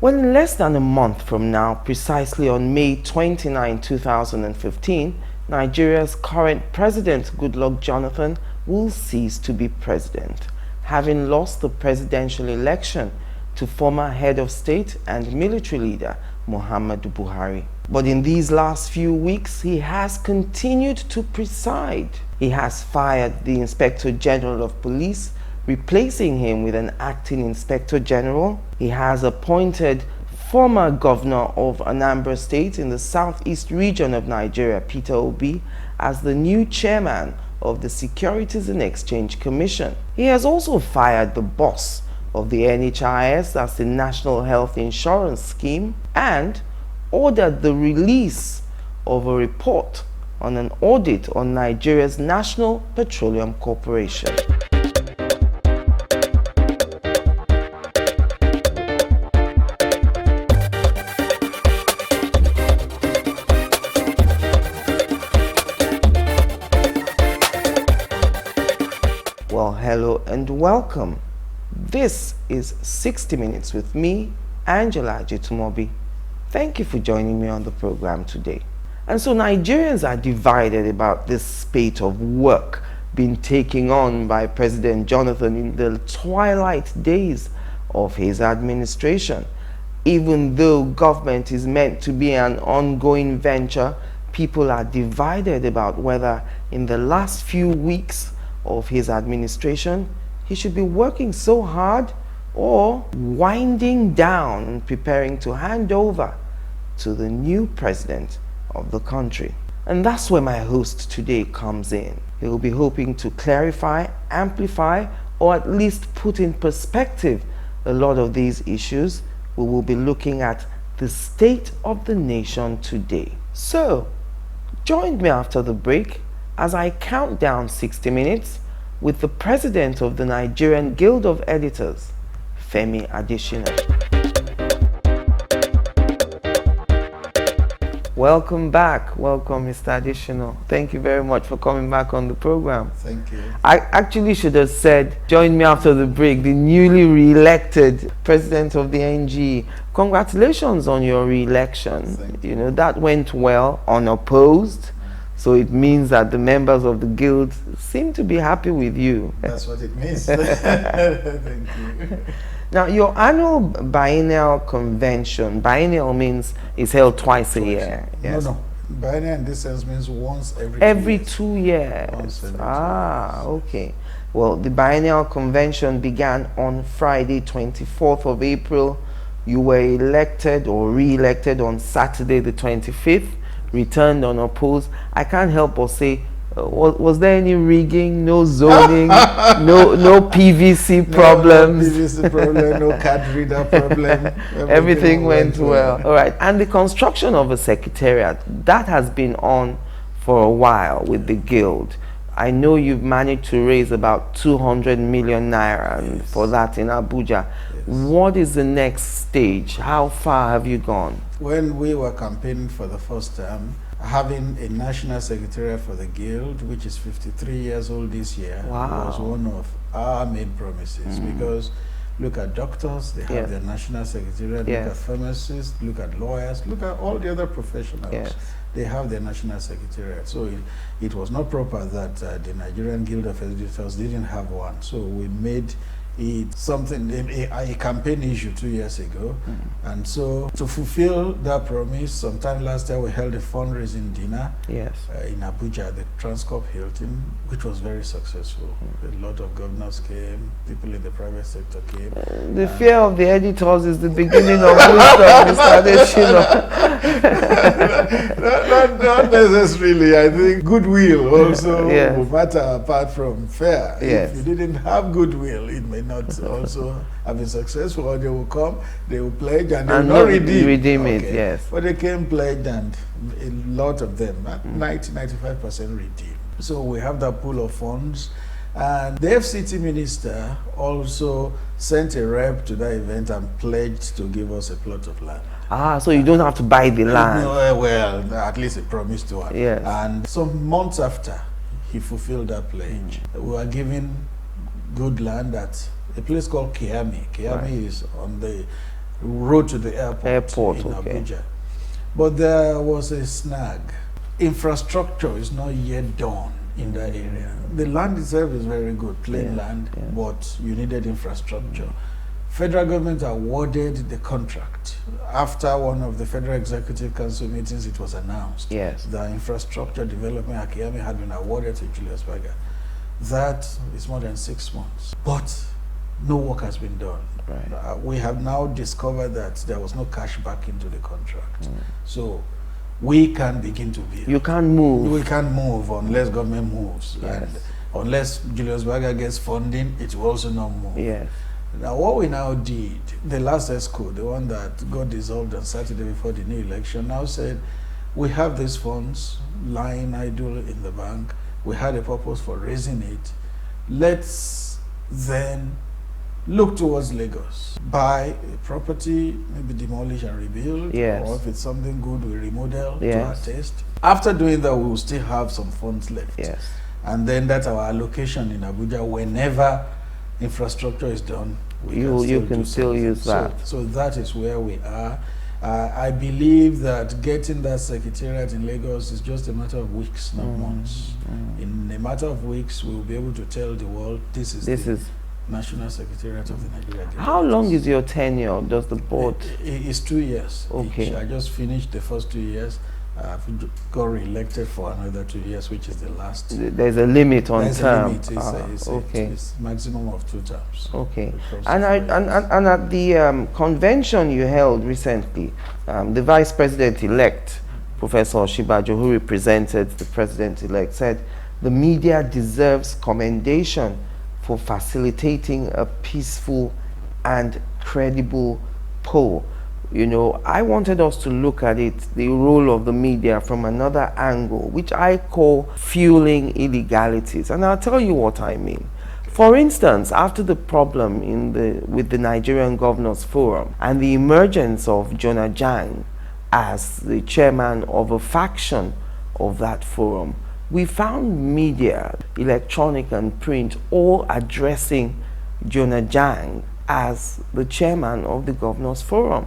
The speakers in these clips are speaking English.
Well, in less than a month from now, precisely on May 29, 2015, Nigeria's current president, Goodluck Jonathan, will cease to be president, having lost the presidential election to former head of state and military leader Muhammadu Buhari. But in these last few weeks, he has continued to preside. He has fired the Inspector General of Police, replacing him with an acting Inspector General. He has appointed former governor of Anambra State in the southeast region of Nigeria, Peter Obi, as the new chairman of the Securities and Exchange Commission. He has also fired the boss of the NHIS, that's the National Health Insurance Scheme, and ordered the release of a report on an audit on Nigeria's National Petroleum Corporation. Well, hello and welcome. This is 60 Minutes with me, Angela Ajitumobi. Thank you for joining me on the program today. And so Nigerians are divided about this spate of work being taken on by President Jonathan in the twilight days of his administration. Even though government is meant to be an ongoing venture, people are divided about whether in the last few weeks of his administration he should be working so hard or winding down and preparing to hand over to the new president of the country. And that's where my host today comes in. He will be hoping to clarify, amplify, or at least put in perspective a lot of these issues. We will be looking at the state of the nation today. So, join me after the break as I count down 60 minutes with the president of the Nigerian Guild of Editors, Femi Adesina. Welcome back. Welcome, Mr. Adesina. Thank you very much for coming back on the program. Thank you. I actually should have said, join me after the break, the newly re-elected president of the NG. Congratulations on your re-election. You know, that went well, unopposed. So it means that the members of the guild seem to be happy with you. That's what it means. Thank you. Now, your annual biennial convention, biennial means it's held twice a year. Yes. No. Biennial in this sense means once every 2 years. Once every 2 years. Okay. Well, the biennial convention began on Friday, 24th of April. You were elected or re-elected on Saturday, the 25th. Returned unopposed. I can't help but say, was there any rigging, no zoning, no PVC problems? No PVC problem, no card reader problem. Everything went well. All right. And the construction of a secretariat, that has been on for a while with the guild. I know you've managed to raise about 200 million naira for that in Abuja. Yes. What is the next stage? How far have you gone? When we were campaigning for the first term, having a national secretariat for the guild, which is 53 years old this year, was one of our main promises. Because look at doctors, they have their national secretariat, look at pharmacists, look at lawyers, look at all the other professionals. They have their national secretariat. So it was not proper that the Nigerian Guild of Editors didn't have one. So we made it something, a campaign issue 2 years ago. And so to fulfill that promise, sometime last year we held a fundraising dinner in Abuja at the Transcorp Hilton, which was very successful. A lot of governors came, people in the private sector came. The fear of the editors is the beginning of wisdom, Mr. Adesina. Not necessarily. I think goodwill also will matter apart from fear. If you didn't have goodwill, it may not also have been successful, or they will come, they will pledge, and they will not redeem it. Yes. But they came pledged, and a lot of them, 90-95% redeemed. So we have that pool of funds. And the FCT minister also sent a rep to that event and pledged to give us a plot of land. So you don't have to buy the land. No, well, at least he promised to. And some months after, he fulfilled that pledge. We were given good land at a place called Kiami. Kiami is on the road to the airport in Abuja. But there was a snag. Infrastructure is not yet done in that area. The land itself is very good, plain land, but you needed infrastructure. Federal government awarded the contract. After one of the Federal Executive Council meetings, it was announced that infrastructure development Akiyami had been awarded to Julius Berger. That is more than 6 months. But no work has been done. Right. We have now discovered that there was no cash back into the contract. So we can begin to build. You can't move. We can't move unless government moves. And unless Julius Berger gets funding, it will also not move. Yes. Now, what we now did, the last ESCO, the one that got dissolved on Saturday before the new election, now said, we have these funds lying idle in the bank. We had a purpose for raising it. Let's then look towards Lagos. Buy a property, maybe demolish and rebuild. Or if it's something good, we remodel to our taste. After doing that, we will still have some funds left. And then that's our allocation in Abuja. Whenever infrastructure is done, you can still use that. So that is where we are. I believe that getting that secretariat in Lagos is just a matter of weeks, not months. In a matter of weeks, we will be able to tell the world this is National Secretariat of the Nigerian Guild of Editors. How long is your tenure? Does the board? It's 2 years. Each. I just finished the first 2 years. I've got re-elected for another 2 years, which is the last. There's a limit on term. It's maximum of 2 terms. Okay. And at the convention you held recently, the Vice President-elect, Professor Shibajo, who represented the President-elect, said the media deserves commendation for facilitating a peaceful and credible poll. You know, I wanted us to look at it, the role of the media from another angle, which I call fueling illegalities. And I'll tell you what I mean. For instance, after the problem with the Nigerian Governors Forum and the emergence of Jonah Jang as the chairman of a faction of that forum, we found media, electronic and print, all addressing Jonah Jang as the chairman of the Governors Forum.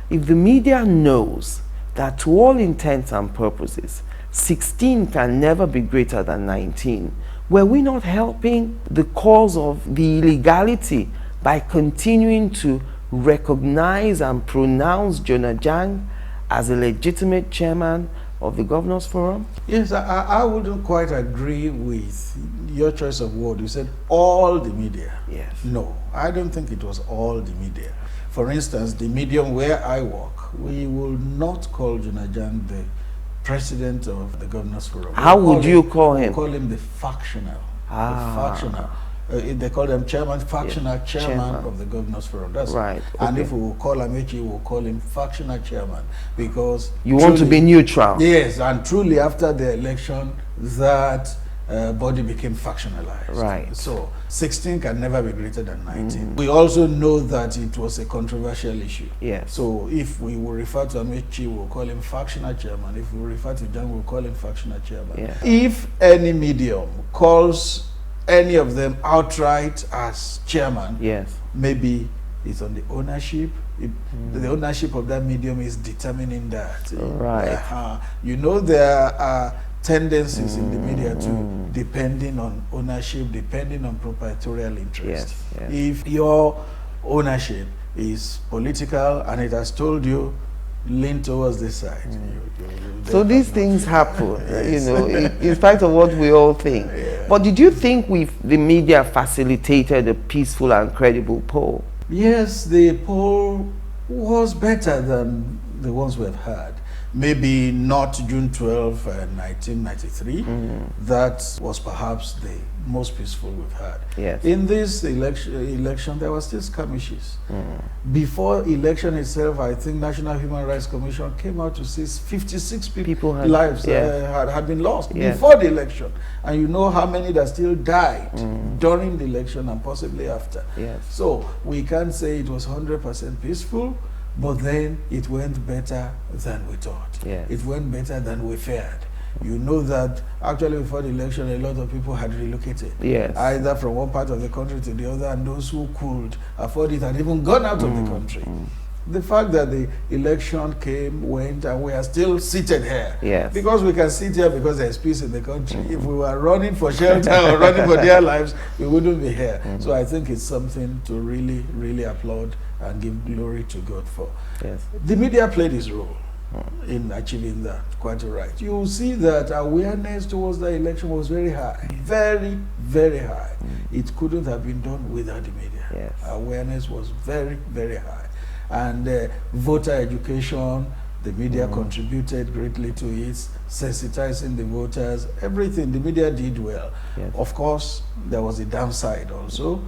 If the media knows that to all intents and purposes, 16 can never be greater than 19, were we not helping the cause of the illegality by continuing to recognize and pronounce Jonah Jang as a legitimate chairman of the Governors Forum? Yes, I wouldn't quite agree with your choice of word. You said all the media. Yes. No, I don't think it was all the media. For instance, the medium where I work, we will not call Jonah Jang the president of the Governors Forum. How would you call him? We call him the factional. They call them chairman, factional chairman of the Governors Forum. That's right. Okay. And if we will call Amechi, we will call him factional chairman, because you want to be neutral. Yes, and truly after the election, that body became factionalized. Right. So 16 can never be greater than 19. We also know that it was a controversial issue. Yes. So if we will refer to Amechi, we'll call him factional chairman. If we refer to Jang, we'll call him factional chairman. Yeah. If any medium calls any of them outright as chairman, maybe it's on the ownership. The ownership of that medium is determining that. Right. You know, there are tendencies in the media too, depending on ownership, depending on proprietorial interest. If your ownership is political and it has told you lean towards this side, so these things happen, you know, in spite of what we all think. But did you think the media facilitated a peaceful and credible poll? Yes, the poll was better than the ones we've had. Maybe not June 12, 1993. That was perhaps the most peaceful we've had. Yes. In this election, there were still skirmishes. Before election itself, I think National Human Rights Commission came out to say 56 people lives had been lost before the election. And you know how many that still died during the election and possibly after. So we can't say it was 100% peaceful, but then it went better than we thought. It went better than we feared. You know that actually before the election, a lot of people had relocated. Either from one part of the country to the other, and those who could afford it had even gone out of the country. the fact that the election came, went, and we are still seated here. Yes. Because we can sit here because there's peace in the country. If we were running for shelter or running for their lives, we wouldn't be here. So I think it's something to really, really applaud and give glory to God for. Yes. The media played its role in achieving that, quite right. You will see that awareness towards the election was very high, very, very high. It couldn't have been done without the media. Yes. Awareness was very, very high. And voter education, the media contributed greatly to it, sensitizing the voters, everything, the media did well. Yes. Of course, there was a downside also.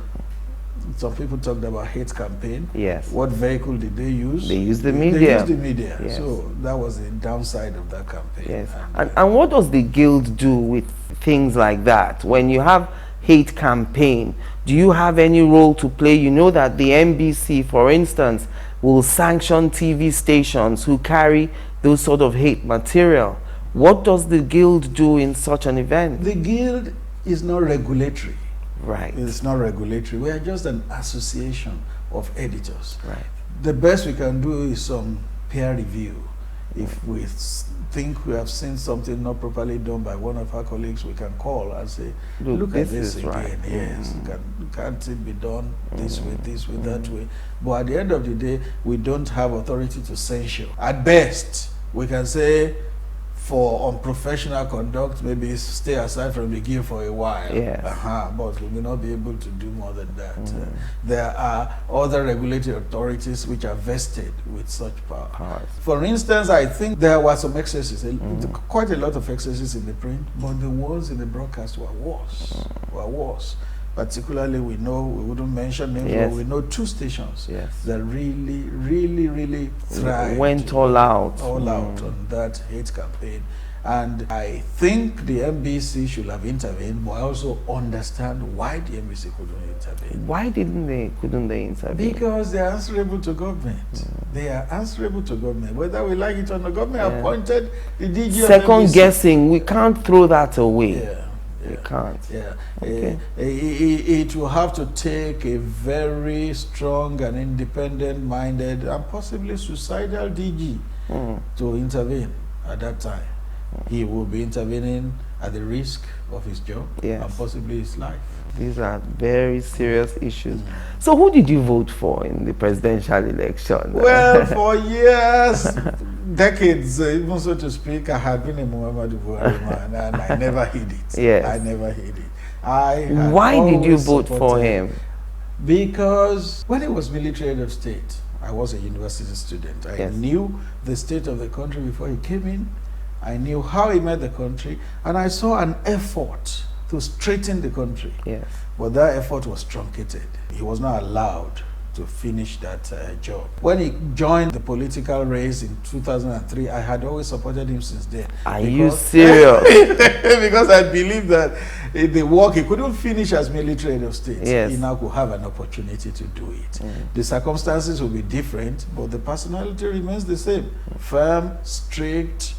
Some people talked about hate campaign. Yes. What vehicle did they use? They used the media. They used the media. Yes. So that was the downside of that campaign. Yes. And what does the guild do with things like that? When you have hate campaign, do you have any role to play? You know that the NBC, for instance, will sanction TV stations who carry those sort of hate material. What does the guild do in such an event? The guild is not regulatory. Right. It's not regulatory. We are just an association of editors. Right. The best we can do is some peer review. If we think we have seen something not properly done by one of our colleagues, we can call and say, look at this again. Right. Yes, can't it be done this way, that way? But at the end of the day, we don't have authority to censure. At best, we can say, for unprofessional conduct, maybe stay aside from the guild for a while. Yes. But we will not be able to do more than that. There are other regulatory authorities which are vested with such power. For instance, I think there were some excesses, quite a lot of excesses in the print, but the ones in the broadcast were worse. Particularly, we know, we wouldn't mention names, but we know 2 stations that really, really, really thrived. Went all out. All out on that hate campaign. And I think the NBC should have intervened, but I also understand why the NBC couldn't intervene. Why couldn't they intervene? Because they are answerable to government. They are answerable to government. Whether we like it or not, government appointed the DG. Second guessing, we can't throw that away. You can't. Okay. It will have to take a very strong and independent-minded and possibly suicidal DG to intervene at that time. He will be intervening at the risk of his job and possibly his life. These are very serious issues. So who did you vote for in the presidential election? Well, for years, decades, even so to speak, I had been a Muhammadu Buhari man, and I never hid it. Yes. I never hid it. Why did you vote for him? Because when he was military head of state, I was a university student. I knew the state of the country before he came in. I knew how he made the country, and I saw an effort to straighten the country. Yes. But that effort was truncated. He was not allowed to finish that job. When he joined the political race in 2003, I had always supported him since then. Are you serious? Because I believe that the work he couldn't finish as military head of state, he now could have an opportunity to do it. The circumstances will be different, but the personality remains the same. Firm, strict,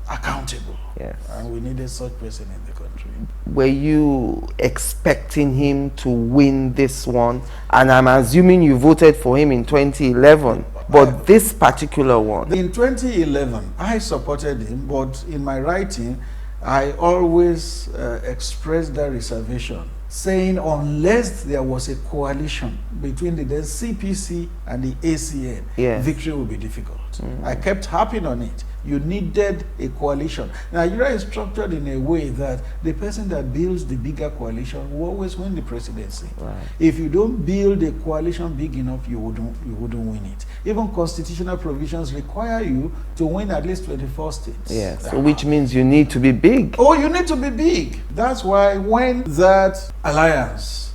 accountable. Yes. And we needed such person in the country. Were you expecting him to win this one? And I'm assuming you voted for him in 2011, but this particular one. In 2011, I supported him, but in my writing, I always expressed that reservation, saying unless there was a coalition between the CPC and the ACN, victory will be difficult. I kept harping on it. You needed a coalition. Nigeria is structured in a way that the person that builds the bigger coalition will always win the presidency. Right. If you don't build a coalition big enough, you wouldn't win it. Even constitutional provisions require you to win at least 24 states. Yes, so which means you need to be big. Oh, you need to be big. That's why when that alliance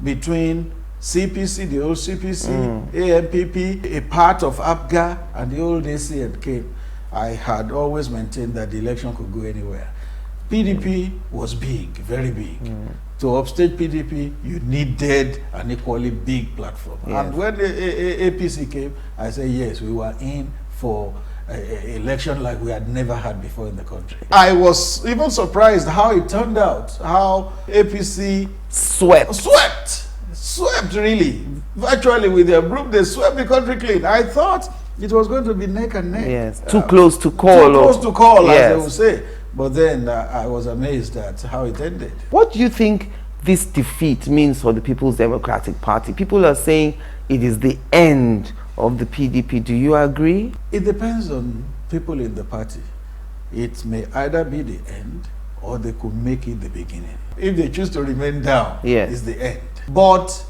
between CPC, the old CPC, ANPP, a part of APGA, and the old ACN came, I had always maintained that the election could go anywhere. PDP was big, very big. To upstage PDP, you needed an equally big platform. Yes. And when the APC came, I said, yes, we were in for an election like we had never had before in the country. I was even surprised how it turned out, how APC swept really. Virtually with their broom, they swept the country clean. I thought it was going to be neck and neck. Yes, too close to call. Too close to call, yes, as they would say. But then I was amazed at how it ended. What do you think this defeat means for the People's Democratic Party? People are saying it is the end of the PDP. Do you agree? It depends on people in the party. It may either be the end or they could make it the beginning. If they choose to remain down, yes, it's the end. But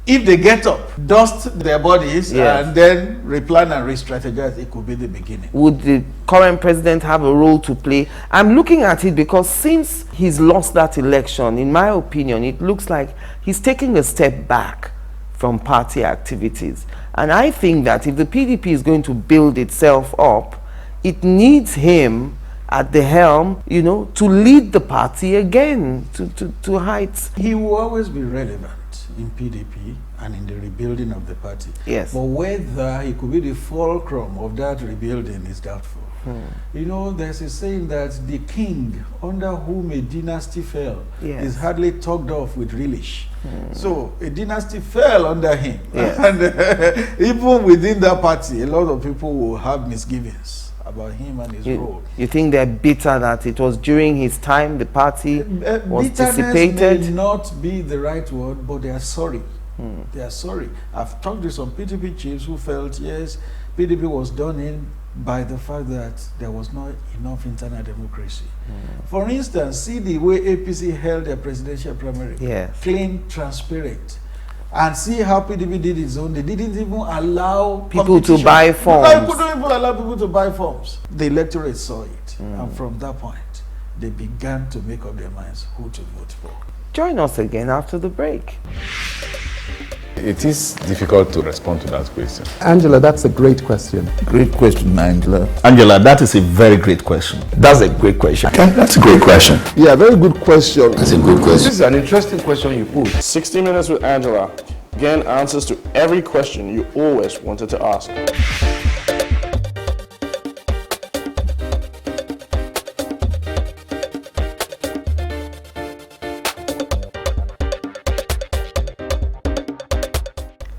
if they get up, dust their bodies, yes, and then replan and re-strategize, it could be the beginning. Would the current president have a role to play? I'm looking at it because since he's lost that election, in my opinion, it looks like he's taking a step back from party activities. And I think that if the PDP is going to build itself up, it needs him at the helm, you know, to lead the party again to heights. He will always be relevant in PDP and in the rebuilding of the party. Yes. But whether he could be the fulcrum of that rebuilding is doubtful. You know, there's a saying that the king under whom a dynasty fell, yes, is hardly talked of with relish. So a dynasty fell under him. Yes. And even within that party, a lot of people will have misgivings about him and his role. You think they're bitter that it was during his time the party was dissipated? Bitterness may not be the right word, but they are sorry. They are sorry. I've talked to some PDP chiefs who felt, yes, PDP was done in by the fact that there was not enough internal democracy. For instance, see the way APC held their presidential primary. Yes. Clean, transparent. And see how PDP did its own. They didn't even allow people to buy forms. They couldn't even allow people to buy forms. The electorate saw it. And from that point, they began to make up their minds who to vote for. Join us again after the break. It is difficult to respond to that question. Angela, that's a great question. Great question, Angela. Angela, that is a very great question. That's a great question. Okay, that's a great question. Yeah, very good question. That's a good question. This is an interesting question you put. 60 Minutes with Angela. Again, answers to every question you always wanted to ask.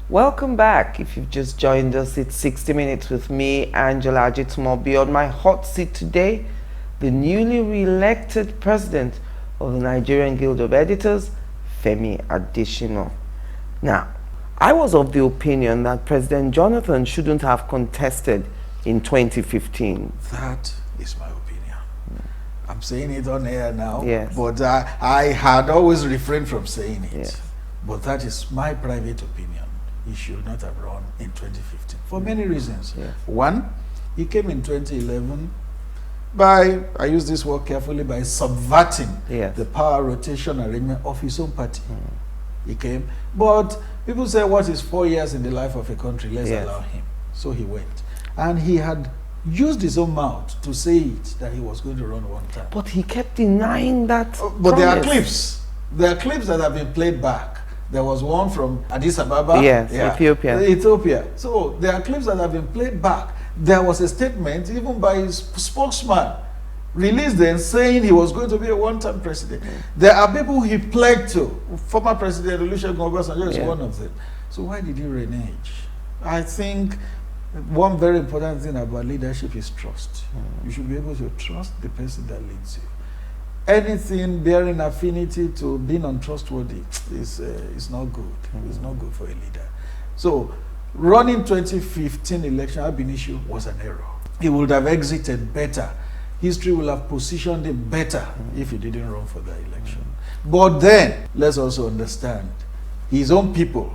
Welcome back. If you've just joined us, it's 60 Minutes with me, Angela Ajitumobi. On my hot seat today, the newly re-elected president of the Nigerian Guild of Editors, Femi Adesina. Now, I was of the opinion that President Jonathan shouldn't have contested in 2015. That is my opinion. I'm saying it on air now, yes, but I had always refrained from saying it. Yes. But that is my private opinion. He should not have run in 2015 for many reasons. Yes. One, he came in 2011 by, I use this word carefully, by subverting, yes, the power rotation arrangement of his own party. He came, but people say, what is 4 years in the life of a country? Let's, yes, allow him. So he went. And he had used his own mouth to say it, that he was going to run one time. But he kept denying that. But there are clips. There are clips that have been played back. There was one from Addis Ababa. Yes, yeah, Ethiopia. So there are clips that have been played back. There was a statement, even by his spokesman, released then, saying he was going to be a one-time president. There are people he pledged to. Former President Olusegun Obasanjo is one of them. So why did he renege? I think one very important thing about leadership is trust. You should be able to trust the person that leads you. Anything bearing affinity to being untrustworthy is not good. It's not good for a leader. So, running 2015 election ab initio was an error. He would have exited better. History will have positioned him better if he didn't run for that election. But then, let's also understand, his own people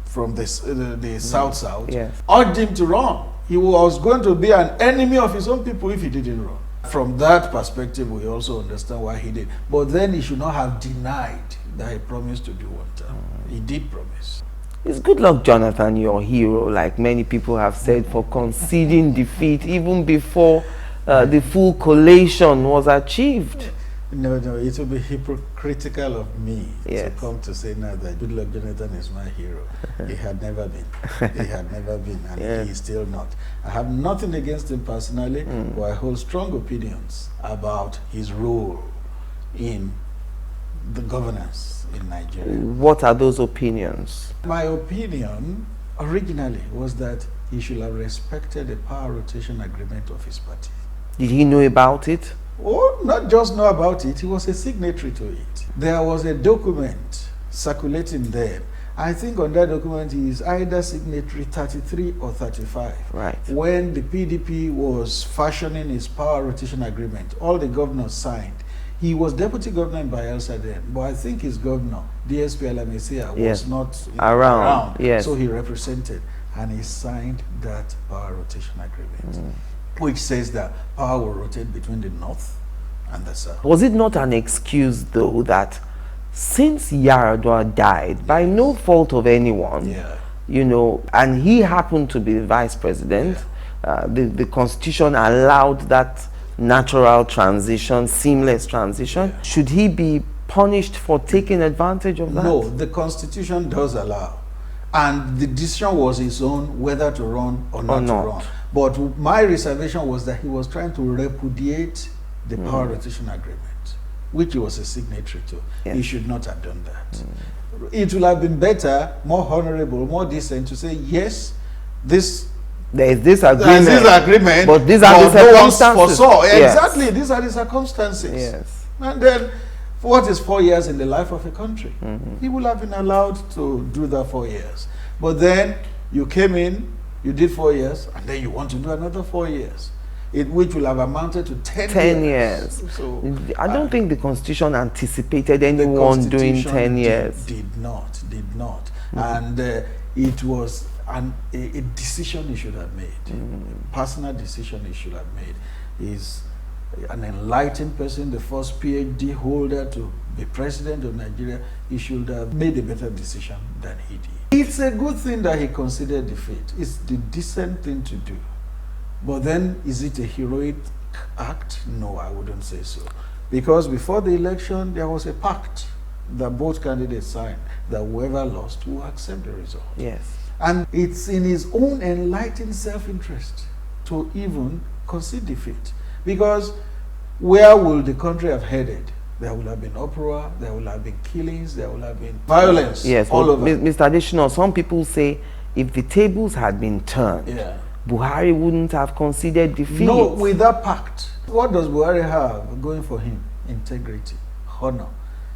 from the South, yes, urged him to run. He was going to be an enemy of his own people if he didn't run. From that perspective, we also understand why he did. But then he should not have denied that he promised to do one time. He did promise. Is Goodluck Jonathan your hero, like many people have said, for conceding defeat even before the full collation was achieved? No, it would be hypocritical of me, yes, to come to say now that Goodluck Jonathan is my hero. He had never been. He had never been, and yes, he is still not. I have nothing against him personally, but I hold strong opinions about his role in the governance in Nigeria. What are those opinions? My opinion originally was that he should have respected the power rotation agreement of his party. Did he know about it? Oh, not just know about it, he was a signatory to it. There was a document circulating then. I think on that document he is either signatory 33 or 35. Right. When the PDP was fashioning his power rotation agreement, all the governors signed. He was deputy governor in Bayelsa then, but I think his governor, DSP Alamesia, was not around. Yes. So he represented, and he signed that power rotation agreement, which says that power will rotate between the north and the south. Was it not an excuse, though, that since Yaradua died, by no fault of anyone, you know, and he happened to be the vice president, the constitution allowed that natural transition, seamless transition. Should he be punished for taking advantage of that? No, the constitution does allow. And the decision was his own whether to run or not to run. But my reservation was that he was trying to repudiate the power rotation agreement, which he was a signatory to. Yes. He should not have done that. It would have been better, more honorable, more decent to say, yes, there is this agreement, but these are the circumstances. Yes. Exactly, these are the circumstances. Yes. And then, what is 4 years in the life of a country? He will have been allowed to do that 4 years. But then, you came in, you did 4 years, and then you want to do another 4 years, which will have amounted to 10 years. So, I don't think the constitution anticipated anyone doing 10 years. Did not. And it was a decision he should have made, a personal decision he should have made. He's an enlightened person, the first PhD holder to be president of Nigeria. He should have made a better decision than he did. It's a good thing that he considered defeat. It's the decent thing to do. But then, is it a heroic act? No, I wouldn't say so. Because before the election, there was a pact that both candidates signed, that whoever lost will accept the result. Yes. And it's in his own enlightened self-interest to even concede defeat. Because where will the country have headed? There will have been uproar, there will have been killings, there will have been violence all over. Mr. Adesina, some people say if the tables had been turned, Buhari wouldn't have conceded defeat. No, with that pact, what does Buhari have going for him? Integrity, honor.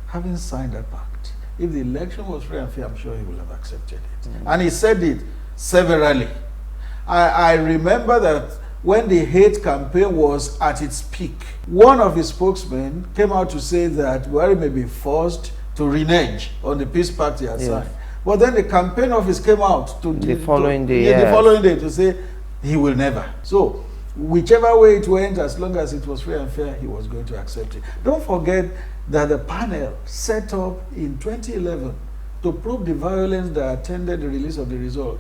Having signed that pact, if the election was free and fair, I'm sure he would have accepted it. And he said it severally. I remember that when the hate campaign was at its peak, one of his spokesmen came out to say that Buhari may be forced to renege on the peace pact he had signed. But then the campaign office came out the following day to say he will never. So whichever way it went, as long as it was free and fair, he was going to accept it. Don't forget that the panel set up in 2011 to prove the violence that attended the release of the result.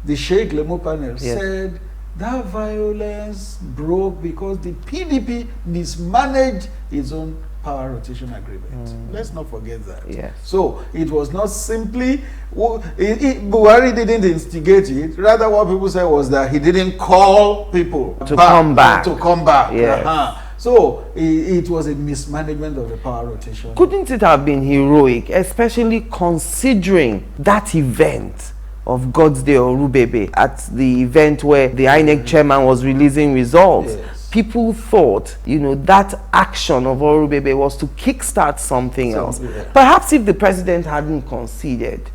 The Sheikh Lemo panel said that violence broke because the PDP mismanaged its own power rotation agreement. Let's not forget that. Yes. So it was not simply, Buhari didn't instigate it. Rather, what people said was that he didn't call people to come back. Yes. So it was a mismanagement of the power rotation. Couldn't it have been heroic, especially considering that event of God's Day Orubebe, at the event where the INEC chairman was releasing results? Yes. People thought, you know, that action of Orubebe was to kickstart something else. Perhaps if the president hadn't conceded,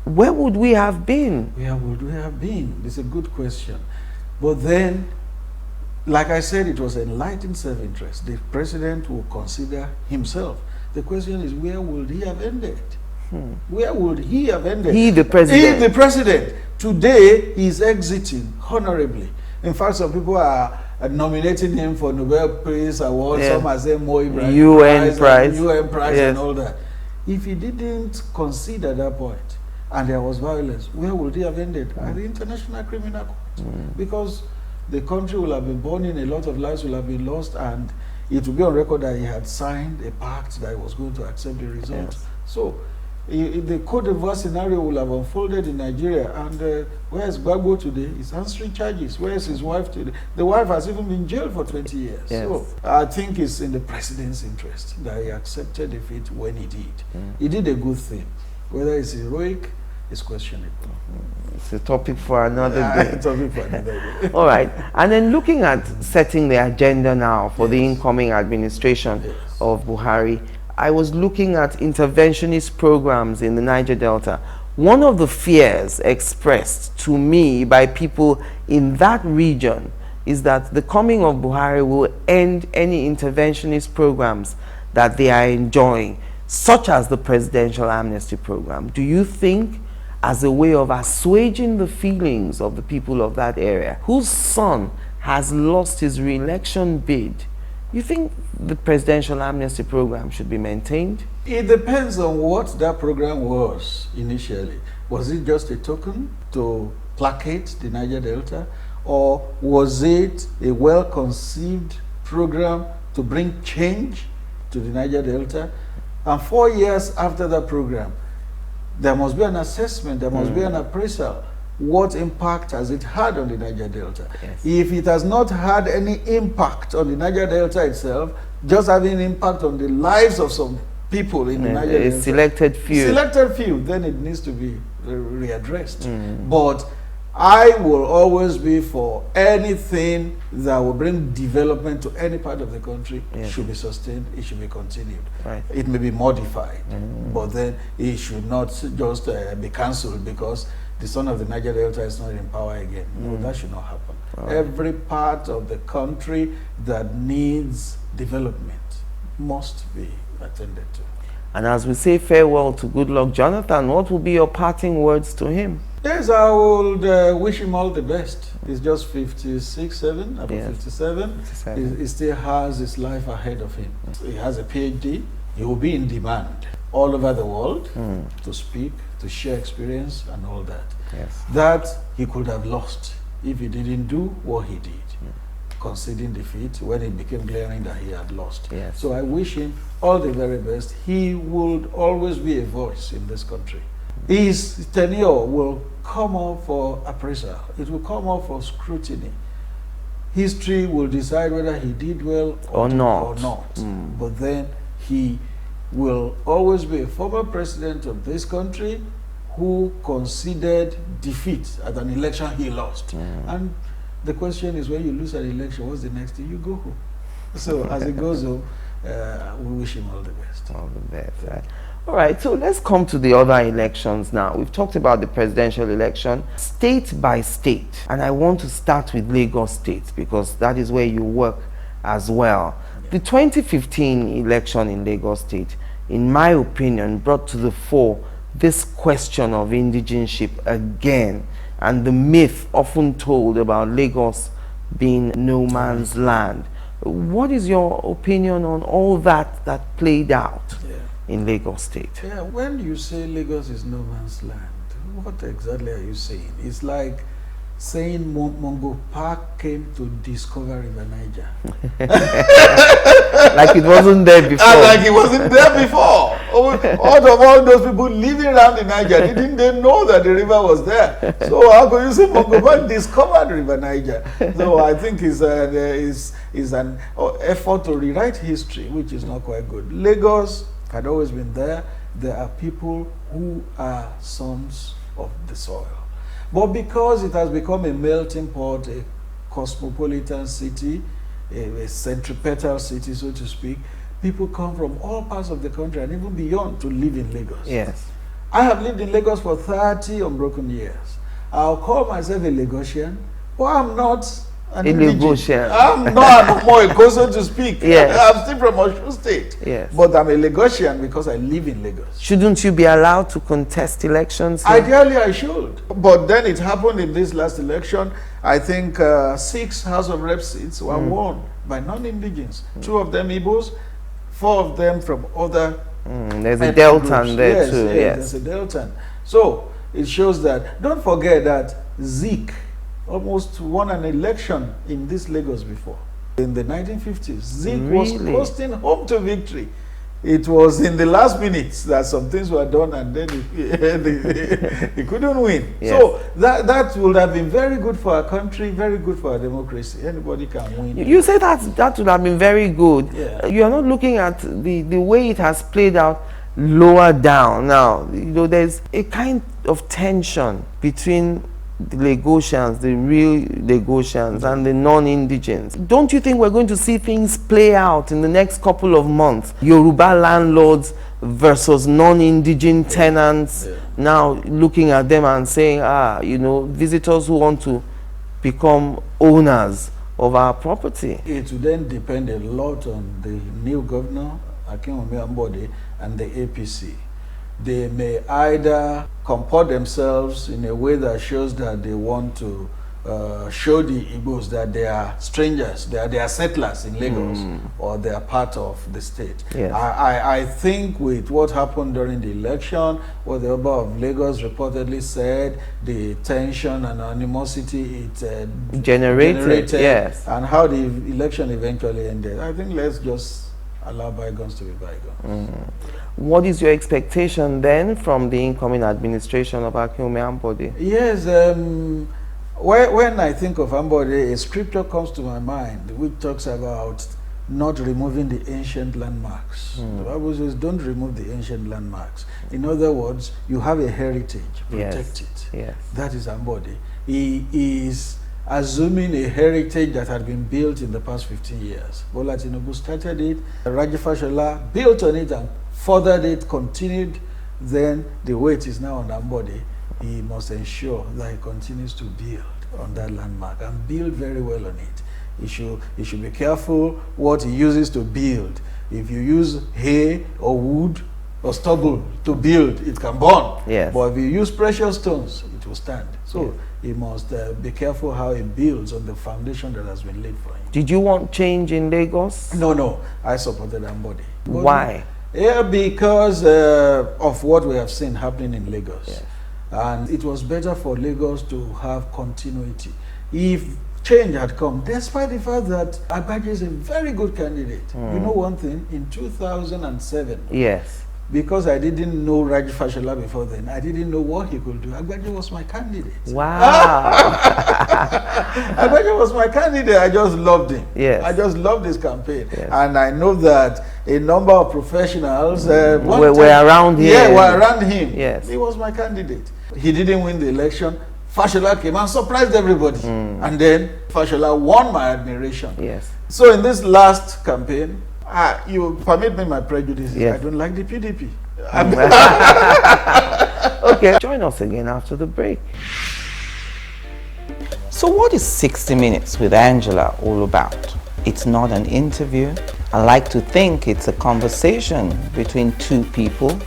where would we have been? Where would we have been? It's a good question. But then, like I said, it was enlightened self-interest. The president will consider himself. The question is, where would he have ended? Where would he have ended? He, the president. He, the president. Today, he's exiting honorably. In fact, some people are nominating him for Nobel Peace Award. Some are saying more UN Prize and all that. If he didn't concede at that point, and there was violence, where would he have ended? At the International Criminal Court. Because the country will have been burning, a lot of lives will have been lost, and it will be on record that he had signed a pact that he was going to accept the results. So the Cote d'Ivoire scenario will have unfolded in Nigeria. And where is Gbagbo today? He's answering charges. Where is his wife today? The wife has even been jailed for 20 years. Yes. So I think it's in the president's interest that he accepted defeat when he did. He did a good thing. Whether it's heroic, is questionable. It's a topic for another day. Topic for another day. All right. And then looking at setting the agenda now for the incoming administration of Buhari, I was looking at interventionist programs in the Niger Delta. One of the fears expressed to me by people in that region is that the coming of Buhari will end any interventionist programs that they are enjoying, such as the presidential amnesty program. Do you think, as a way of assuaging the feelings of the people of that area, whose son has lost his re-election bid, you think the presidential amnesty program should be maintained? It depends on what that program was initially. Was it just a token to placate the Niger Delta, or was it a well-conceived program to bring change to the Niger Delta? And 4 years after that program, there must be an assessment, there must be an appraisal. What impact has it had on the Niger Delta? Yes. If it has not had any impact on the Niger Delta itself, just having an impact on the lives of some people in the Niger Delta, selected few, then it needs to be readdressed. But I will always be for anything that will bring development to any part of the country. Yes. Should be sustained, it should be continued. Right. It may be modified, but then it should not just be cancelled because the son of the Niger Delta is not in power again. No, that should not happen. Right. Every part of the country that needs development must be attended to. And as we say farewell to Goodluck Jonathan, what will be your parting words to him? Yes, I would wish him all the best. He's just 56, 7, about Yes. 57. 57. He still has his life ahead of him. He has a PhD. He will be in demand all over the world to speak, to share experience and all that. Yes. That he could have lost if he didn't do what he did, conceding defeat when it became glaring that he had lost. Yes. So I wish him all the very best. He would always be a voice in this country. His tenure will come up for appraisal. It will come up for scrutiny. History will decide whether he did well Or not. But then he will always be a former president of this country who conceded defeat at an election he lost. And the question is, when you lose an election, what's the next thing? You go home. So as it goes on, we wish him all the best. All the best. Right. All right, so let's come to the other elections now. We've talked about the presidential election, state by state. And I want to start with Lagos State because that is where you work as well. The 2015 election in Lagos State, in my opinion, brought to the fore this question of indigenship again, and the myth often told about Lagos being no man's land. What is your opinion on all that played out in Lagos State? Yeah, when you say Lagos is no man's land, what exactly are you saying? It's like saying Mongo Park came to discover River Niger. Like it wasn't there before. And like it wasn't there before. Out of all those people living around in Niger, didn't they know that the river was there? So how could you say Mongo Park discovered River Niger? So I think it's an effort to rewrite history, which is not quite good. Lagos had always been there. There are people who are sons of the soil. But because it has become a melting pot, a cosmopolitan city, a centripetal city, so to speak, people come from all parts of the country and even beyond to live in Lagos. Yes. I have lived in Lagos for 30 unbroken years. I'll call myself a Lagosian, but I'm not an Lagosian. I'm not more a so to speak. Yes. I'm still from Osun State. Yes. But I'm a Lagosian because I live in Lagos. Shouldn't you be allowed to contest elections here? Ideally, I should. But then it happened in this last election. I think 6 House of Rep seats were won by non-indigens. 2 of them Igbos, 4 of them from other there's a Deltan there yes, too. Yes, there's a Deltan. So it shows that, don't forget that Zeke almost won an election in this Lagos before. In the 1950s, Zeke was coasting home to victory. it was in the last minutes that some things were done, and then they couldn't win. Yes. So that would have been very good for our country, very good for our democracy. Anybody can win. You say that would have been very good. Yeah. You are not looking at the way it has played out lower down. Now, there's a kind of tension between the Lagosians, the real Lagosians, and the non-indigens. Don't you think we're going to see things play out in the next couple of months? Yoruba landlords versus non-indigen tenants, now looking at them and saying, visitors who want to become owners of our property. It would then depend a lot on the new governor, Akinwumi Ambode, and the APC. They may either comport themselves in a way that shows that they want to show the Igbos that they are strangers, they are settlers in Lagos, or they are part of the state. Yes. I think with what happened during the election, what the Oba of Lagos reportedly said, the tension and animosity it generated, yes, and how the election eventually ended, I think let's just allow bygones to be bygones. What is your expectation then from the incoming administration of Akinwumi Ambode? Yes, when I think of Ambode, a scripture comes to my mind which talks about not removing the ancient landmarks. The Bible says, don't remove the ancient landmarks. In other words, you have a heritage, protect it. Yes. That is Ambode. He is assuming a heritage that had been built in the past 15 years. Bola Tinubu started it, Raji Fashola built on it and furthered it, continued. Then the way it is now on Ambode, he must ensure that he continues to build on that landmark and build very well on it. He should be careful what he uses to build. If you use hay or wood or stubble to build, it can burn. Yes. But if you use precious stones, it will stand. So he must be careful how he builds on the foundation that has been laid for him. Did you want change in Lagos? No, I supported Ambode. Why? Yeah, because of what we have seen happening in Lagos. Yes. And it was better for Lagos to have continuity. If change had come, despite the fact that Agbaje is a very good candidate. You know one thing, in 2007, yes, because I didn't know Raji Fashola before then, I didn't know what he could do. Agbaje was my candidate. Wow. Agbaje was my candidate. I just loved him. Yes. I just loved his campaign. Yes. And I know that a number of professionals were around him. Yeah, were around him. Yes. He was my candidate. He didn't win the election. Fashola came and surprised everybody. And then Fashola won my admiration. Yes. So in this last campaign, you permit me my prejudices. Yes. I don't like the PDP. Okay, join us again after the break. So what is 60 Minutes with Angela all about? It's not an interview. I like to think it's a conversation between two people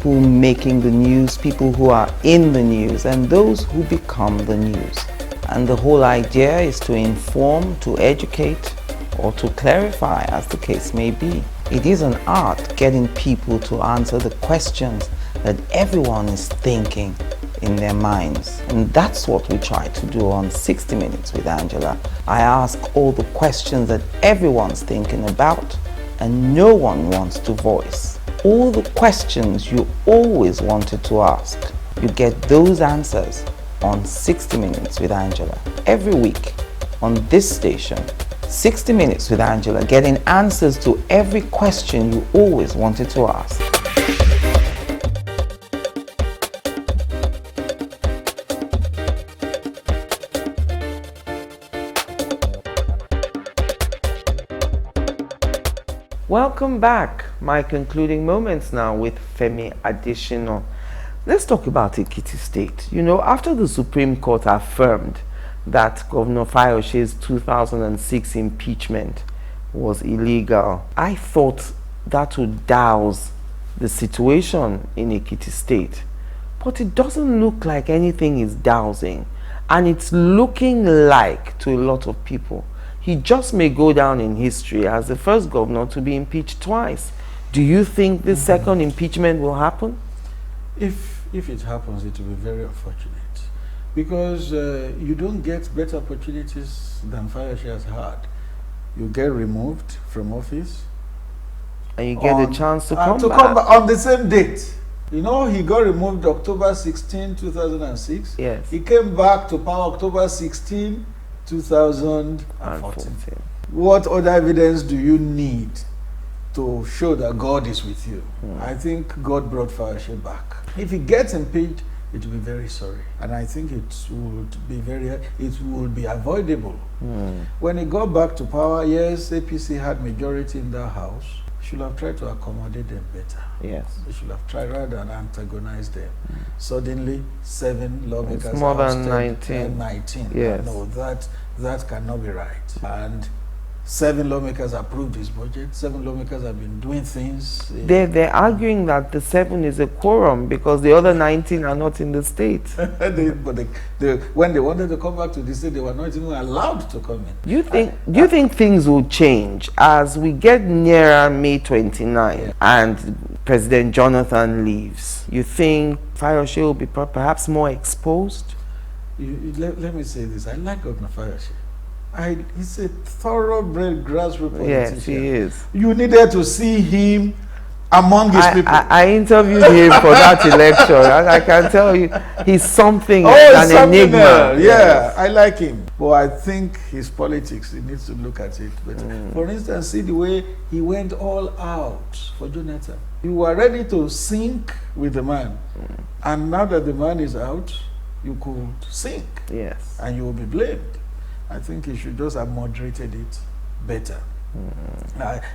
making the news, people who are in the news, and those who become the news. And the whole idea is to inform, to educate, or to clarify, as the case may be. It is an art getting people to answer the questions that everyone is thinking in their minds. And that's what we try to do on 60 Minutes with Angela. I ask all the questions that everyone's thinking about and no one wants to voice. All the questions you always wanted to ask. You get those answers on 60 Minutes with Angela. Every week on this station, 60 Minutes with Angela, getting answers to every question you always wanted to ask. Welcome back. My concluding moments now with Femi Adesina. Let's talk about Ekiti State. You know, after the Supreme Court affirmed that Governor Fayoshe's 2006 impeachment was illegal, I thought that would douse the situation in Ekiti State. But it doesn't look like anything is dousing. And it's looking like, to a lot of people, he just may go down in history as the first governor to be impeached twice. Do you think the second impeachment will happen? If it happens, it will be very unfortunate. Because you don't get better opportunities than Fayoshe has had. You get removed from office. And you get a chance to come back on the same date. You know, he got removed October 16, 2006. Yes. He came back to power October 16, 2014. What other evidence do you need to show that God is with you? I think God brought Fayose back. If he gets impeached, it will be very sorry, and I think it would be avoidable. When he got back to power, yes, APC had majority in that house. Should have tried to accommodate them better. Yes, they should have tried rather than antagonize them. Suddenly, 7 lawmakers. It's more than 19. 19. Yes, no, that cannot be right. And 7 lawmakers approved his budget. 7 lawmakers have been doing things. They're arguing that the 7 is a quorum because the other 19 are not in the state. When they wanted to come back to the state, they were not even allowed to come in. Do you think things will change as we get nearer May 29 and President Jonathan leaves? You think Fayose will be perhaps more exposed? Let me say this. I like Governor Fayose. He's a thoroughbred grassroots politician. Yes, he is. You needed to see him among his people. I interviewed him for that election, and I can tell you, he's something, an enigma. Yeah, I like him. But I think his politics, he needs to look at it better. For instance, see the way he went all out for Jonathan. You were ready to sink with the man. And now that the man is out, you could sink. Yes. And you will be blamed. I think he should just have moderated it better.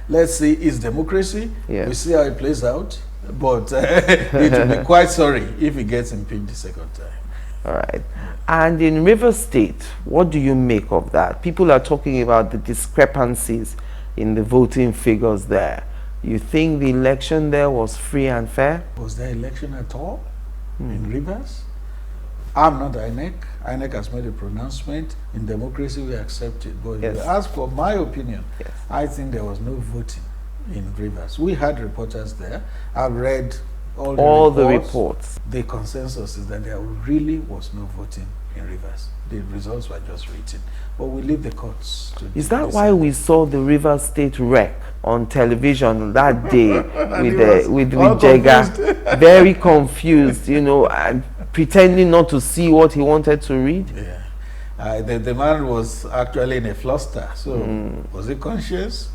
Let's see, it's democracy. Yes. We see how it plays out. But it will be quite sorry if he gets impeached the second time. All right. And in Rivers State, what do you make of that? People are talking about the discrepancies in the voting figures there. You think the election there was free and fair? Was there election at all in Rivers? I'm not INEC. INEC has made a pronouncement. In democracy, we accept it. But if you ask for my opinion, I think there was no voting in Rivers. We had reporters there. I've read all the reports. The consensus is that there really was no voting in Rivers. The results were just written. But we leave the courts to Is that why we saw the Rivers State wreck on television that day with Jega? Very confused, you know, and pretending not to see what he wanted to read? Yeah. The man was actually in a fluster. So was he conscious?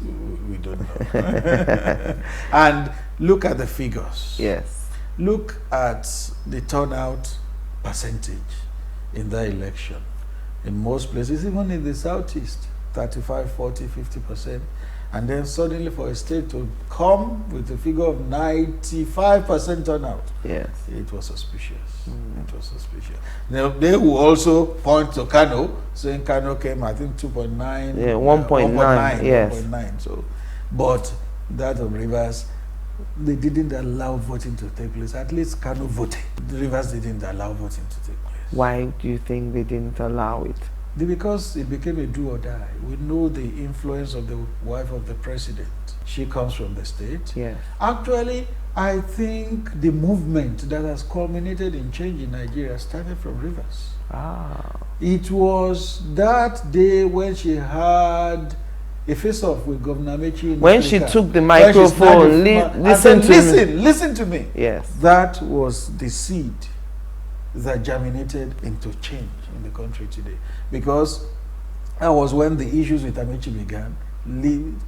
We don't know. And look at the figures. Yes. Look at the turnout percentage in the election. In most places, even in the southeast, 35, 40, 50%. And then suddenly for a state to come with a figure of 95% turnout, yes, it was suspicious. It was suspicious. Now, they will also point to Kano, saying Kano came, I think, 2.9. Yeah, 1.9. Yes. 1.9. So, but that of Rivers, they didn't allow voting to take place. At least Kano voted. The Rivers didn't allow voting to take place. Why do you think they didn't allow it? Because it became a do or die. We know the influence of the wife of the president. She comes from the state. Yes. Actually, I think the movement that has culminated in change in Nigeria started from Rivers. It was that day when she had a face-off with Governor Amechi. When she took the microphone, listen to me. Yes. That was the seed that germinated into change in the country today. Because that was when the issues with Amechi began,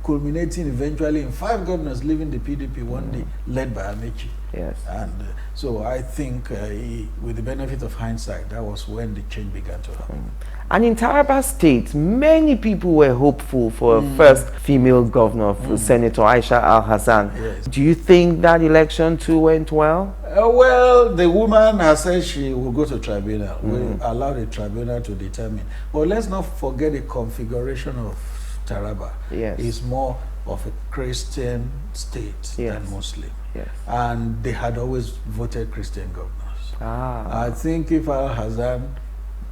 culminating eventually in 5 governors leaving the PDP one day, led by Amechi. Yes. And so I think with the benefit of hindsight, that was when the change began to happen. And in Taraba State, many people were hopeful for a first female governor, Senator Aisha Al-Hassan. Yes. Do you think that election too went well? Well, the woman has said she will go to tribunal. We'll allow the tribunal to determine. But let's not forget the configuration of Taraba. Yes. It's more of a Christian state than Muslim. Yes. And they had always voted Christian governors. I think if Al-Hassan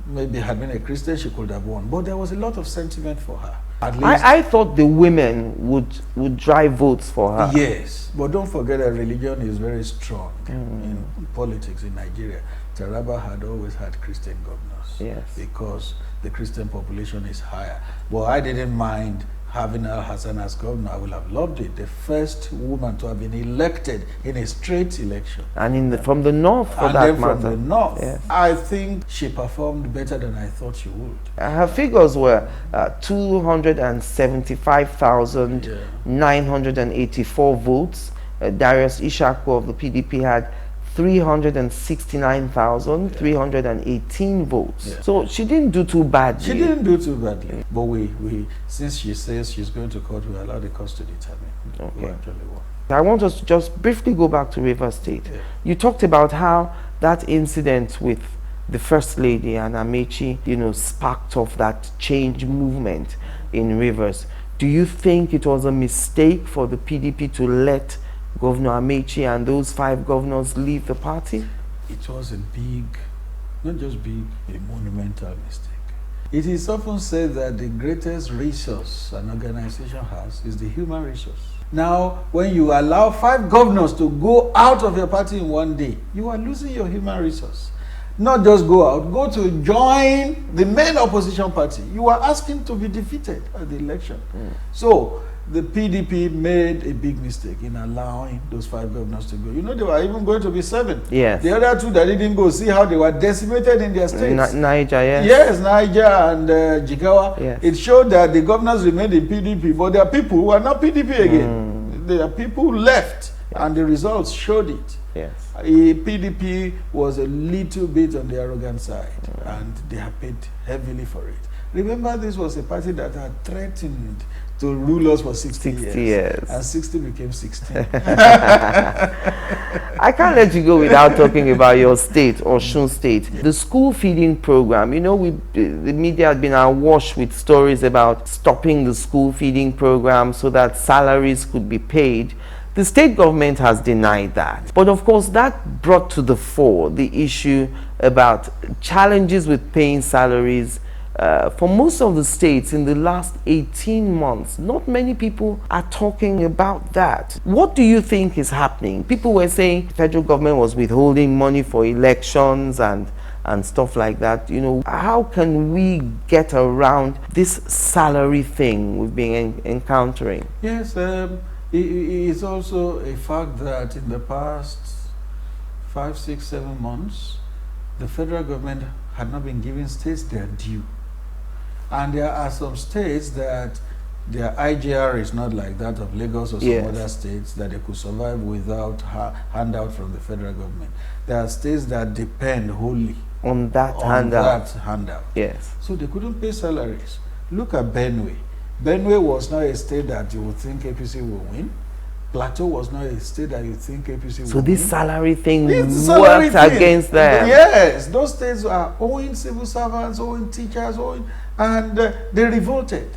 maybe had been a Christian, she could have won. But there was a lot of sentiment for her. At least I thought the women would drive votes for her. Yes, but don't forget that religion is very strong in politics in Nigeria. Taraba had always had Christian governors. Yes. Because the Christian population is higher. But I didn't mind having Al-Hassan as governor, I would have loved it. The first woman to have been elected in a straight election. And from the north, for and that then matter. from the north. Yes. I think she performed better than I thought she would. Her figures were 275,984 votes. Darius Ishaku of the PDP had 369,318 votes. Yeah. So she didn't do too badly. She didn't do too badly. But we since she says she's going to court, we allow the courts to determine who actually won. I want us to just briefly go back to Rivers State. Yeah. You talked about how that incident with the First Lady and Amechi, sparked off that change movement in Rivers. Do you think it was a mistake for the PDP to let Governor Amechi and those 5 governors leave the party? It was a big, not just big, a monumental mistake. It is often said that the greatest resource an organization has is the human resource. Now, when you allow 5 governors to go out of your party in one day, you are losing your human resource. Not just go out, go to join the main opposition party. You are asking to be defeated at the election. So, the PDP made a big mistake in allowing those 5 governors to go. They were even going to be 7. Yes. The other 2 that didn't go, see how they were decimated in their states. Niger, yes. Yes, Niger and Jigawa. Yes. It showed that the governors remained in PDP, but there are people who are not PDP again. There are people who left, and the results showed it. Yes. PDP was a little bit on the arrogant side, and they have paid heavily for it. Remember, this was a party that had threatened to rule us for 60 years. And 60 became 16. I can't let you go without talking about your state, Osun State. The school feeding program, the media had been awash with stories about stopping the school feeding program so that salaries could be paid. The state government has denied that. But of course, that brought to the fore the issue about challenges with paying salaries. For most of the states in the last 18 months, not many people are talking about that. What do you think is happening? People were saying the federal government was withholding money for elections and stuff like that. How can we get around this salary thing we've been encountering? Yes, it's also a fact that in the past 5, 6, 7 months, the federal government had not been giving states their due. And there are some states that their IGR is not like that of Lagos or some other states, that they could survive without handout from the federal government. There are states that depend wholly on that handout. Yes. So they couldn't pay salaries. Look at Benue. Benue was not a state that you would think APC will win. Plateau was not a state that you think APC will win. So this salary thing worked against them. Yes, those states are owing civil servants, owing teachers, and they revolted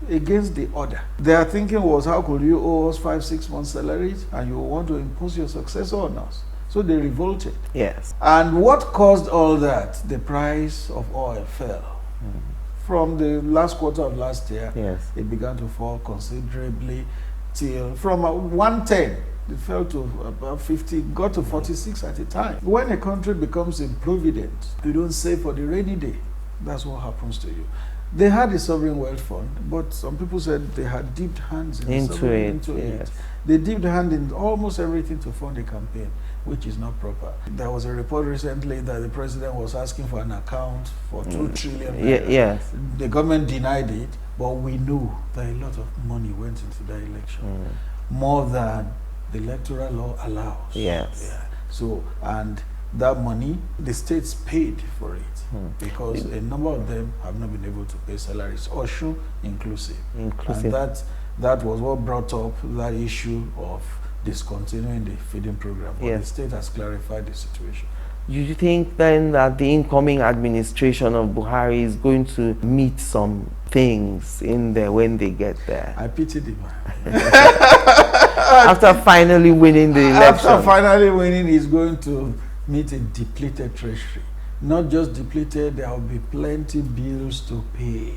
against the order. Their thinking was, how could you owe us 5, 6 months salaries and you want to impose your successor on us? So they revolted. Yes. And what caused all that? The price of oil fell. From the last quarter of last year, it began to fall considerably till from 110, it fell to about 50, got to 46 at a time. When a country becomes improvident, you don't save for the rainy day. That's what happens to you. They had a sovereign wealth fund, but some people said they had dipped hands into it. They dipped hand in almost everything to fund a campaign, which is not proper. There was a report recently that the president was asking for an account for 2 trillion. Yes. The government denied it, but we knew that a lot of money went into that election, more than the electoral law allows. Yes. Yeah. So, and that money, the states paid for it because a number of them have not been able to pay salaries, Osun inclusive. And that was what brought up that issue of discontinuing the feeding program. But the state has clarified the situation. Do you think then that the incoming administration of Buhari is going to meet some things in there when they get there? I pity the man. After finally winning the election. After finally winning, he's going to meet a depleted treasury. Not just depleted, there will be plenty bills to pay,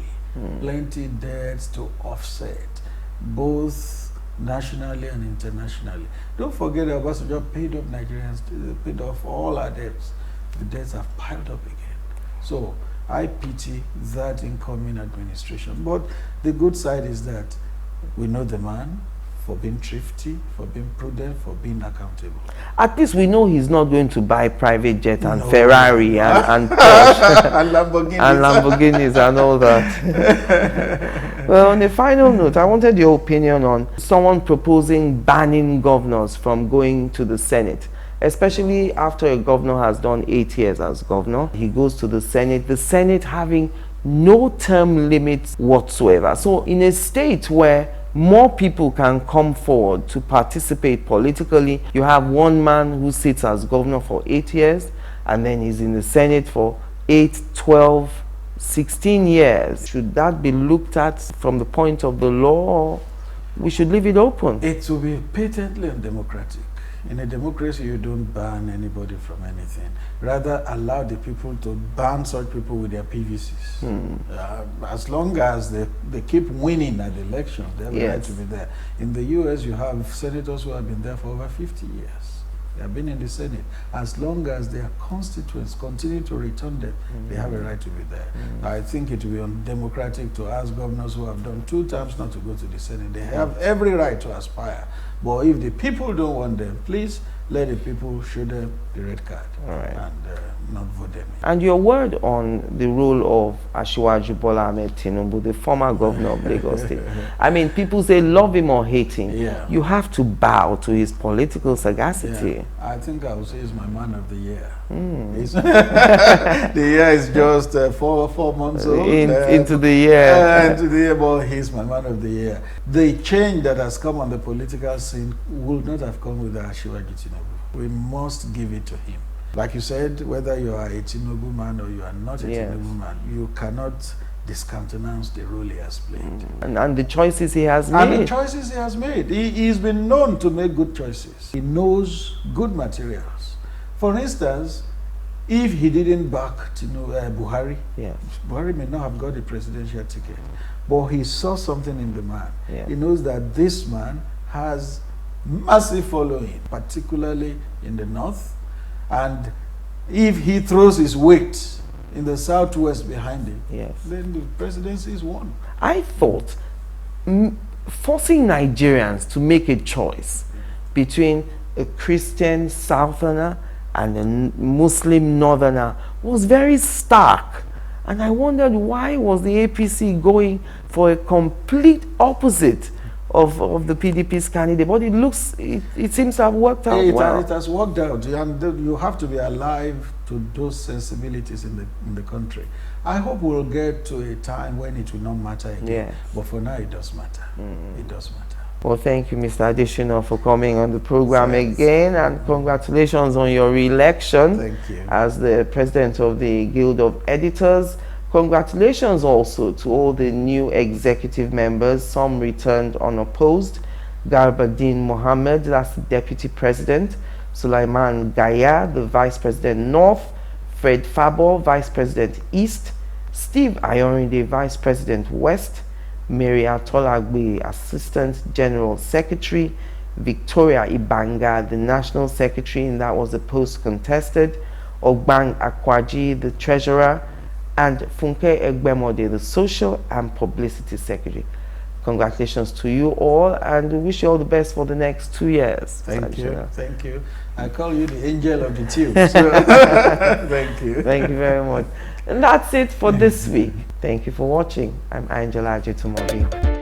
plenty debts to offset, both nationally and internationally. Don't forget that Obasanjo paid off Nigerians, paid off all our debts. The debts have piled up again. So I pity that incoming administration. But the good side is that we know the man for being thrifty, for being prudent, for being accountable. At least we know he's not going to buy private jet and Ferrari and Porsche and Lamborghinis. and Lamborghinis and all that. Well, on a final note, I wanted your opinion on someone proposing banning governors from going to the Senate, especially after a governor has done 8 years as governor. He goes to the Senate having no term limits whatsoever. So in a state where more people can come forward to participate politically, you have one man who sits as governor for 8 years, and then he's in the Senate for 8, 12, 16 years. Should that be looked at from the point of the law, or we should leave it open? It will be patently undemocratic. In a democracy, you don't ban anybody from anything. Rather, allow the people to ban such people with their PVCs. As long as they keep winning at the elections, they have a right to be there. In the US, you have senators who have been there for over 50 years. They have been in the Senate. As long as their constituents continue to return them, they have a right to be there. I think it will be undemocratic to ask governors who have done 2 terms not to go to the Senate. They have every right to aspire. But if the people don't want them, please let the people show them the red card and not vote them in. And your word on the role of Asiwaju Bola Ahmed Tinubu, the former governor of Lagos State. I mean, people say love him or hate him. You have to bow to his political sagacity. I think I would say he's my man of the year. The year is just 4 months old. Into the year. Into the year, but he's my man of the year. The change that has come on the political scene would not have come with Asiwaju Tinubu. We must give it to him. Like you said, whether you are a Tinubu man or you are not a Tinubu man, you cannot discountenance the role he has played. And the choices he has made. And the choices he has made. He's been known to make good choices. He knows good materials. For instance, if he didn't back Buhari, Buhari may not have got the presidential ticket. But he saw something in the man. He knows that this man has massive following, particularly in the north. And if he throws his weight in the southwest behind him, then the presidency is won. I thought forcing Nigerians to make a choice between a Christian southerner and a Muslim northerner was very stark. And I wondered, why was the APC going for a complete opposite of the PDP's candidate? But it seems to have worked out well. It has worked out, and you have to be alive to those sensibilities in the country. I hope we'll get to a time when it will not matter again. But for now, it does matter. It does matter. Well, thank you, Mr. Adesina, for coming on the program again, and congratulations on your re-election. Thank you. As the president of the Guild of Editors. Congratulations also to all the new executive members. Some returned unopposed. Garbadin Mohammed, that's the deputy president. Sulaiman Gaya, the vice president North. Fred Fabo, vice president East. Steve Ayorinde, vice president West. Mary Atolagbe, assistant general secretary. Victoria Ibanga, the national secretary, and that was the post contested. Ogbang Akwaji, the treasurer. And Funke Egbemode, the social and publicity secretary. Congratulations to you all, and we wish you all the best for the next 2 years. Thank you. Thank you. I call you the angel of the tube. So thank you. Thank you very much. And that's it for this week. Thank you for watching. I'm Angela Ajitumobi.